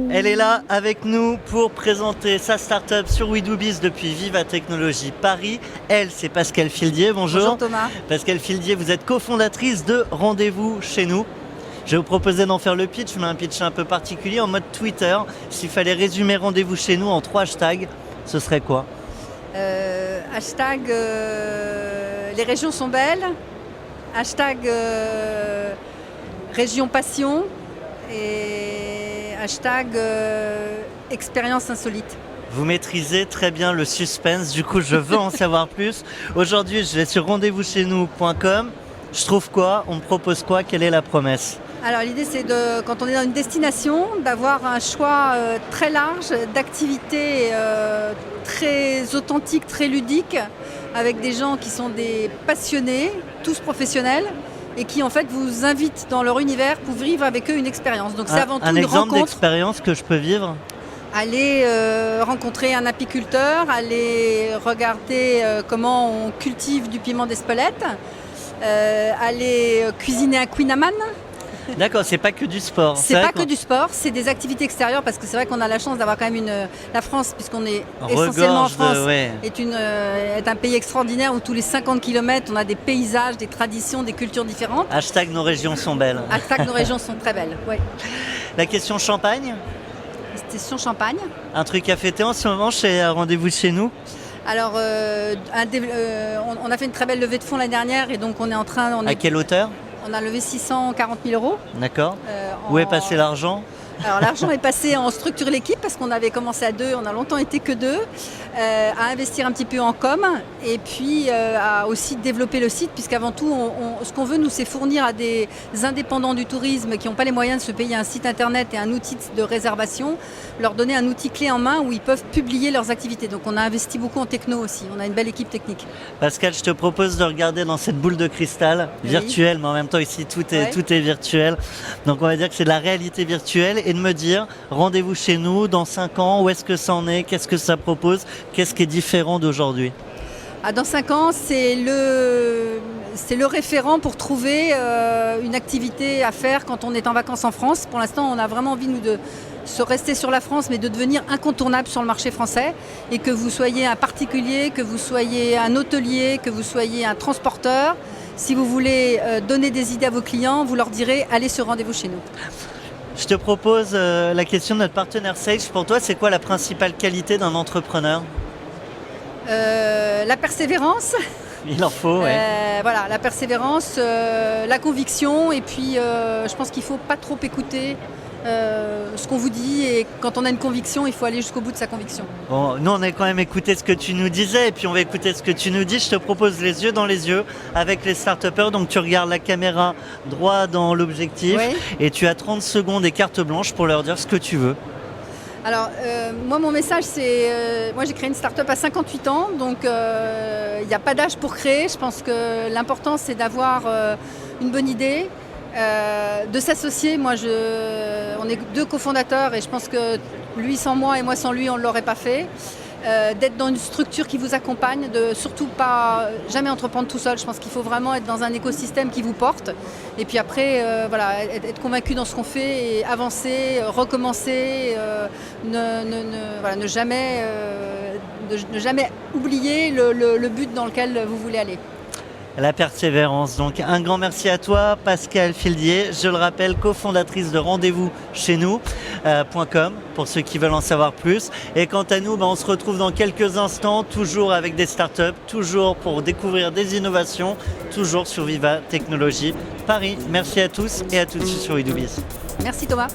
Elle est là avec nous pour présenter sa start-up sur WeDoBiz depuis Viva Technologies Paris. Elle, c'est Pascale Fildier. Bonjour. Bonjour Thomas. Pascale Fildier, vous êtes cofondatrice de Rendez-vous chez nous. Je vais vous proposer d'en faire le pitch, mais un pitch un peu particulier en mode Twitter. S'il fallait résumer Rendez-vous chez nous en 3 hashtags, ce serait quoi ? Hashtag les régions sont belles. Hashtag région passion. Et hashtag expérience insolite. Vous maîtrisez très bien le suspense, du coup je veux en savoir plus. Aujourd'hui je vais sur rendez-vous-chez-nous.com. Je trouve quoi ? On me propose quoi ? Quelle est la promesse ? Alors l'idée c'est quand on est dans une destination, d'avoir un choix très large d'activités très authentiques, très ludiques, avec des gens qui sont des passionnés, tous professionnels, et qui en fait vous invitent dans leur univers pour vivre avec eux une expérience. Donc c'est avant tout une rencontre. Un exemple d'expérience que je peux vivre ? Aller rencontrer un apiculteur, aller regarder comment on cultive du piment d'Espelette, aller cuisiner un Queen Amman. D'accord, c'est pas que du sport. C'est pas que du sport, c'est des activités extérieures parce que c'est vrai qu'on a la chance d'avoir quand même la France, puisqu'on est essentiellement en France, est un pays extraordinaire où tous les 50 km on a des paysages, des traditions, des cultures différentes. Hashtag nos régions sont belles. Hashtag nos régions sont très belles, oui. La question champagne ? Question champagne. Un truc à fêter en ce moment chez Rendez-vous chez nous ? Alors, on a fait une très belle levée de fonds l'année dernière et donc on est en train... À quelle hauteur ? On a levé 640 000 €. D'accord. Où est passé l'argent ? Alors l'argent est passé en structure l'équipe parce qu'on avait commencé à 2, on a longtemps été que 2, à investir un petit peu en com et puis à aussi développer le site puisqu'avant tout ce qu'on veut nous c'est fournir à des indépendants du tourisme qui n'ont pas les moyens de se payer un site internet et un outil de réservation, leur donner un outil clé en main où ils peuvent publier leurs activités. Donc on a investi beaucoup en techno aussi, on a une belle équipe technique. Pascale, je te propose de regarder dans cette boule de cristal virtuelle, mais en même temps ici tout est virtuel. Donc on va dire que c'est de la réalité virtuelle. Et de me dire, rendez-vous chez nous dans 5 ans, où est-ce que ça en est, qu'est-ce que ça propose, qu'est-ce qui est différent d'aujourd'hui ? Dans 5 ans, c'est le référent pour trouver une activité à faire quand on est en vacances en France. Pour l'instant, on a vraiment envie de se rester sur la France, mais de devenir incontournable sur le marché français. Et que vous soyez un particulier, que vous soyez un hôtelier, que vous soyez un transporteur, si vous voulez donner des idées à vos clients, vous leur direz « allez sur Rendez-vous chez nous ». Je te propose la question de notre partenaire Sage. Pour toi, c'est quoi la principale qualité d'un entrepreneur ? La persévérance. Il en faut, oui. Voilà, la persévérance, la conviction, et puis je pense qu'il ne faut pas trop écouter ce qu'on vous dit, et quand on a une conviction, il faut aller jusqu'au bout de sa conviction. Bon, nous on a quand même écouté ce que tu nous disais, et puis on va écouter ce que tu nous dis. Je te propose les yeux dans les yeux avec les start-upers, donc tu regardes la caméra droit dans l'objectif, et tu as 30 secondes et carte blanche pour leur dire ce que tu veux. Alors, moi, mon message, c'est... moi, j'ai créé une start-up à 58 ans, donc il n'y a pas d'âge pour créer. Je pense que l'important, c'est d'avoir une bonne idée, de s'associer. Moi, on est 2 cofondateurs et je pense que lui sans moi et moi sans lui, on ne l'aurait pas fait. D'être dans une structure qui vous accompagne, de surtout pas jamais entreprendre tout seul. Je pense qu'il faut vraiment être dans un écosystème qui vous porte. Et puis après, être convaincu dans ce qu'on fait et avancer, recommencer, ne jamais oublier le but dans lequel vous voulez aller. La persévérance. Donc un grand merci à toi, Pascale Fildier. Je le rappelle, cofondatrice de Rendez-vous chez nous.com pour ceux qui veulent en savoir plus. Et quant à nous, on se retrouve dans quelques instants, toujours avec des startups, toujours pour découvrir des innovations, toujours sur Viva Technologies Paris. Merci à tous et à tout de suite sur WeDoBiz. Merci Thomas.